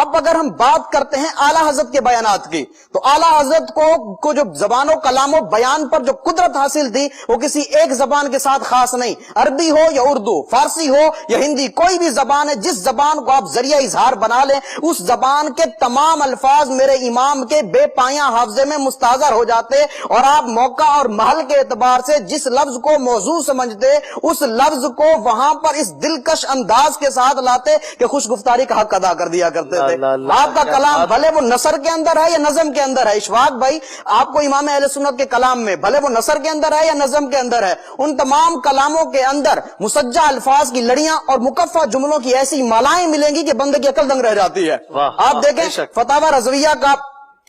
اب اگر ہم بات کرتے ہیں اعلیٰ حضرت کے بیانات کی، تو اعلیٰ حضرت کو جو زبان و کلام و بیان پر جو قدرت حاصل تھی وہ کسی ایک زبان کے ساتھ خاص نہیں، عربی ہو یا اردو، فارسی ہو یا ہندی، کوئی بھی زبان ہے، جس زبان کو آپ ذریعہ اظہار بنا لیں اس زبان کے تمام الفاظ میرے امام کے بے پایاں حافظے میں مستحضر ہو جاتے، اور آپ موقع اور محل کے اعتبار سے جس لفظ کو موضوع سمجھتے اس لفظ کو وہاں پر اس دلکش انداز کے ساتھ لاتے کہ خوش گفتاری کا حق ادا کر دیا کرتے تھے۔ آپ کا کلام بھلے وہ نثر کے اندر ہے یا نظم کے اندر ہے، اشفاق بھائی آپ کو امام اہل سنت کے کلام میں بھلے وہ نثر کے اندر ہے یا نظم کے اندر ہے، ان تمام کلاموں کے اندر مسجع الفاظ کی لڑیاں اور مکفہ جملوں کی ایسی مالائیں ملیں گی کہ بندے کی عقل دنگ رہ جاتی ہے۔ آپ دیکھیں فتاوی رضویہ کا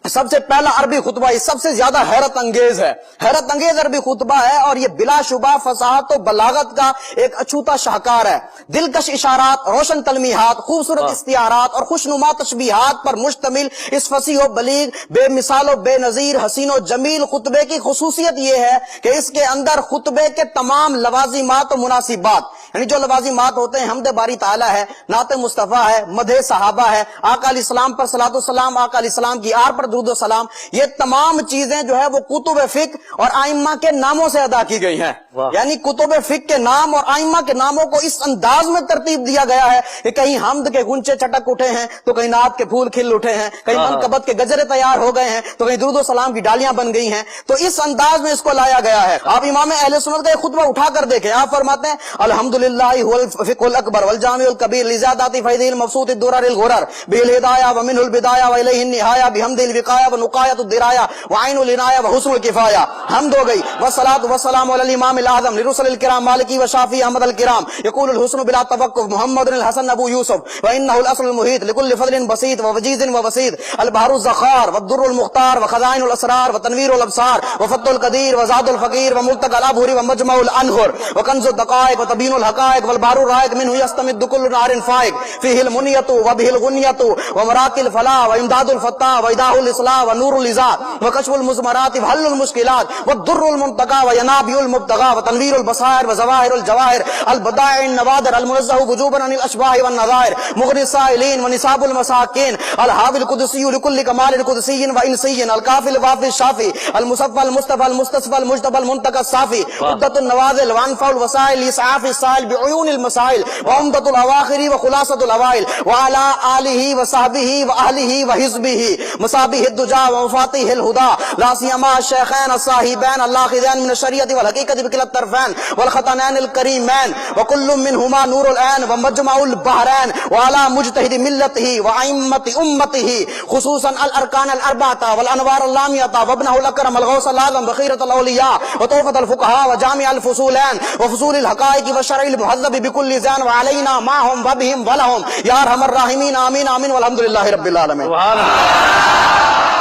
سب سے پہلا عربی خطبہ یہ سب سے زیادہ حیرت انگیز ہے، حیرت انگیز عربی خطبہ ہے، اور یہ بلا شبہ فصاحت و بلاغت کا ایک اچھوتا شاہکار ہے۔ دلکش اشارات، روشن تلمیحات، خوبصورت استعارات اور خوشنما تشبیہات پر مشتمل اس فصیح و بلیغ، بے مثال و بے نظیر، حسین و جمیل خطبے کی خصوصیت یہ ہے کہ اس کے اندر خطبے کے تمام لوازمات و مناسبات، یعنی جو لوازمات ہوتے ہیں حمد باری تعالیٰ ہے، نعت مصطفیٰ ہے، مدح صحابہ ہے، آقا علیہ السلام پر صلاۃ والسلام، آقا علیہ السلام کی آر پر درود و سلام، یہ تمام چیزیں جو ہے وہ کتب فقہ اور ائمہ کے ناموں سے ادا کی گئی ہیں۔ یعنی کتب فقہ کے نام اور ائمہ کے ناموں کو اس انداز میں ترتیب دیا گیا ہے کہ کہیں حمد کے گنچے چٹک اٹھے ہیں تو کہیں نعت کے پھول کھل اٹھے ہیں، کہیں منقبت کے گجرے تیار ہو گئے ہیں تو کہیں درود و سلام کی ڈالیاں بن گئی ہیں، تو اس انداز میں اس کو لایا گیا ہے۔ آپ امام اہل سنت کا ایک خطبہ اٹھا کر دیکھیں، آپ فرماتے ہیں الحمدللہ هو الفقہ الاکبر والجامع الکبیر لزیادات فیض المبسوط الدرر الغرر بالہدایہ ومنہ البدایہ والیہ النہایہ بحمد الوقایہ ونقایۃ الدرایہ وعین العنایہ وحسن الکفایہ۔ حمد ہو گئی، والصلاۃ والسلام علی الامام الاعظم للرسل الکرام مالکی وشافی احمد الکرام یقول الحسن بلا توقف محمد الحسن ابو یوسف وانہ الاصل المحیط لکل فضل بسیط ووجیز ووسیط البحر الزخار والدر المختار وخزائن الاسرار وتنویر الابصار وفتح القدیر وزاد الفقیر وملتقى الابحر ومجمع الانہر وکنز الدقائق وتبین الحقائق والبحر الرائق منہ یستمد کل نار فائق فیہ المنیۃ وبہ الغنیۃ ومراق الفلاح وامداد الفتاح وایداح الاصلاح ونور الازاء وکشف المزمرات وحل المشکلات والدر المنتقى وینابع المبتغى وتنویر البصائر وظواہر الجواہر البدائع النوادر المنزہ وجوبا عن الاشباح والنظائر مغنی السائلین ونصاب المساکین الحاوی القدسی لکل کمال قدسی وانسی الکافی الوافی الشافی المصفى المصطفى المستصفى المجتبى المنتقى الصافی عدۃ النوازل وانفع الوسائل لاسعاف السائل بعیون المسائل وعمدۃ الاواخر وخلاصۃ الاوائل وعلى آلہ وصحبہ واہلہ وحزبہ مصابیح الدجى ومفاتیح الہدى لا سیما الشیخین الصاحبین اللاخذین من الشریعۃ والحقیقۃ بکلا الطرفین والختنین الکریمین وکل منہما نور العین ومجمع البحرین وعلى مجتہد ملتہ وائمۃ امتہ خصوصا الارکان الاربعۃ والانوار اللامعۃ وابنہ الاکرم الغوث الاعظم بخیرۃ الاولیاء وطوفۃ الفقہاء وجامع الفصولین وفصول الحقائق والشرع المہذب بکل زان وعلینا معہم وبہم ولہم یا ارحم الراحمین آمین آمین والحمدللہ رب العالمین۔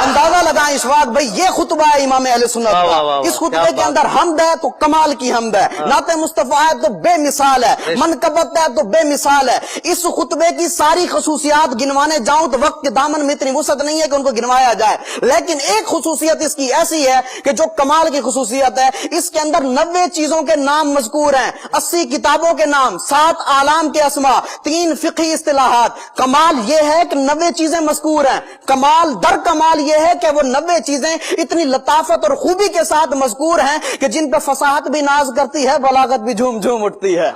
اندازہ لگائیں اشفاق بھائی، یہ خطبہ ہے امام اہل سنت کا۔ اس خطبے کے اندر حمد ہے تو کمال کی حمد ہے، نعت مصطفیٰ ہے تو بے مثال ہے، منقبت ہے تو بے مثال ہے۔ اس خطبے کی ساری خصوصیات گنوانے جاؤں تو وقت کے دامن میں اتنی وسعت نہیں ہے کہ ان کو گنوایا جائے، لیکن ایک خصوصیت اس کی ایسی ہے کہ جو کمال کی خصوصیت ہے، اس کے اندر 90 چیزوں کے نام مذکور ہیں، 80 کتابوں کے نام، 7 اعلام کے اسماء، 3 فقہی اصطلاحات۔ کمال یہ ہے کہ 90 چیزیں مذکور ہیں، کمال در کمال یہ ہے کہ وہ 90 چیزیں اتنی لطافت اور خوبی کے ساتھ مذکور ہیں کہ جن پہ فصاحت بھی ناز کرتی ہے، بلاغت بھی جھوم جھوم اٹھتی ہے۔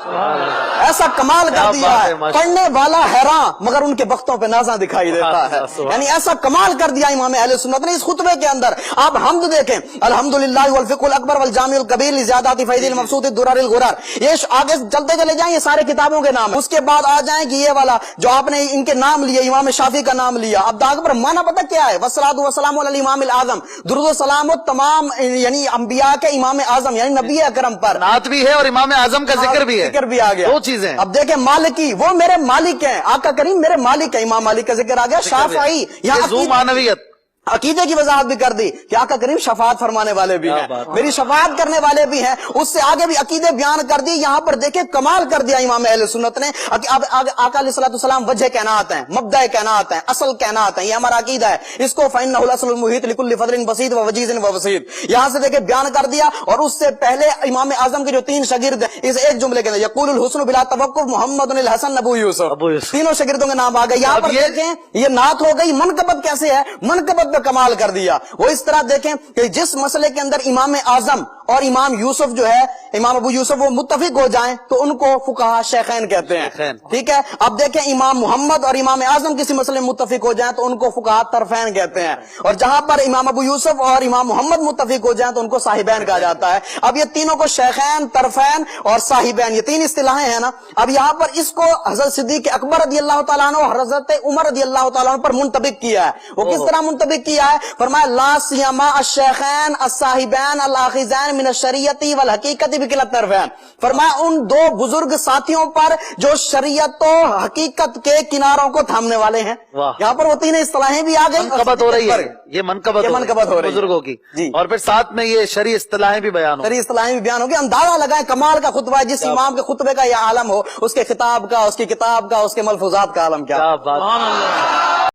ایسا کمال کر دیا ہے، پڑھنے والا حیران مگر ان کے بختوں پہ نازاں دکھائی دیتا ہے، یعنی ایسا کمال کر دیا امام اہل سنت نے اس خطبے کے اندر۔ آپ حمد دیکھیں، الحمدللہ والفقہ الاکبر والجامع الکبیر لزیادات فیض المبسوط الدرر الغرر، یہ آگے چلتے چلے جائیں، یہ سارے کتابوں کے نام ہیں۔ اس کے بعد آ جائیں کہ یہ والا جو آپ نے ان کے نام لیے، امام شافعی کا نام لیا، اب داغ پر معنی پتہ کیا ہے؟ والصلاۃ والسلام علی الامام الاعظم، درود و سلام و تمام یعنی انبیاء کے امام اعظم یعنی نبی اکرم پر، نعت بھی ہے اور امام اعظم کا ذکر بھی ہے، ذکر بھی آ گیا، 2 چیزیں۔ اب دیکھیں مالکی، وہ میرے مالک ہیں، آقا کریم میرے مالک ہیں، امام مالک کا ذکر آ گیا۔ شافعی، یہاں ذو معنویت، عقیدے کی وضاحت بھی کر دی کہ آقا کریم شفاعت فرمانے والے بھی ہیں، میری شفاعت کرنے والے بھی ہیں، اس سے آگے بھی عقیدے بیان کر دی۔ یہاں پر دیکھیں کمال کر دیا امام اہل سنت نے، آقا علیہ السلام وجہ کائنات ہیں، مبدأ کائنات ہیں، اصل کائنات ہیں، یہ ہمارا عقیدہ ہے، اس کو فإنه الأصل المحيط لكل فضل بسيط ووجيز وبسيط یہاں سے دیکھیں بیان کر دیا۔ اور اس سے پہلے امام اعظم کے جو تین شاگرد ہیں، اس ایک جملے کے اندر یقول الحسن بلا توقف محمد الحسن ابو یوسف، تینوں شاگردوں کے نام آ گئے۔ یہاں پر دیکھیں یہ نعت ہو گئی، منقبت کیسے ہے، منقبت پہ کمال کر دیا۔ وہ اس طرح دیکھیں کہ جس مسئلے کے اندر امام اعظم اور امام یوسف جو ہے، امام ابو یوسف وہ متفق ہو جائیں تو ان کو فقہا شیخین کہتے ہیں، ٹھیک ہے۔ اب دیکھیں امام محمد اور امام اعظم کسی مسئلے میں متفق ہو جائیں تو ان کو فقہا طرفین کہتے ہیں، اور جہاں پر امام ابو یوسف اور امام محمد متفق ہو جائیں تو ان کو صاحبین کہا جاتا ہے۔ اب یہ تینوں کو شیخین، طرفین اور صاحبین، یہ تین اصطلاحیں ہیں نا۔ اب یہاں پر اس کو حضرت صدیق اکبر رضی اللہ تعالیٰ عنہ اور حضرت عمر رضی اللہ تعالیٰ عنہ پر منطبق کیا ہے۔ وہ کس طرح منطبق کیا ہے؟ فرمایا لا سیما الشیخین الصاحبین الاخذین من الشریعت والحقیقت بکلا الطرفین، فرمایا ان دو بزرگ ساتھیوں پر جو شریعت و حقیقت کے کناروں کو تھامنے والے ہیں۔ یہاں پر وہ تین اصطلاحیں بھی آ گئی، منقبت ہو رہی ہے، یہ منقبت ہو رہی ہے بزرگوں کی جی، اور پھر ساتھ میں یہ شرعی اصطلاحیں بھی بیان ہو، شرعی اصطلاحیں بھی بیان ہو گئی۔ اندازہ لگائیں کمال کا خطبہ ہے، جس امام کے خطبے کا یہ عالم ہو، اس کے خطاب کا، اس کی کتاب کا، اس کے ملفوظات کا عالم کیا۔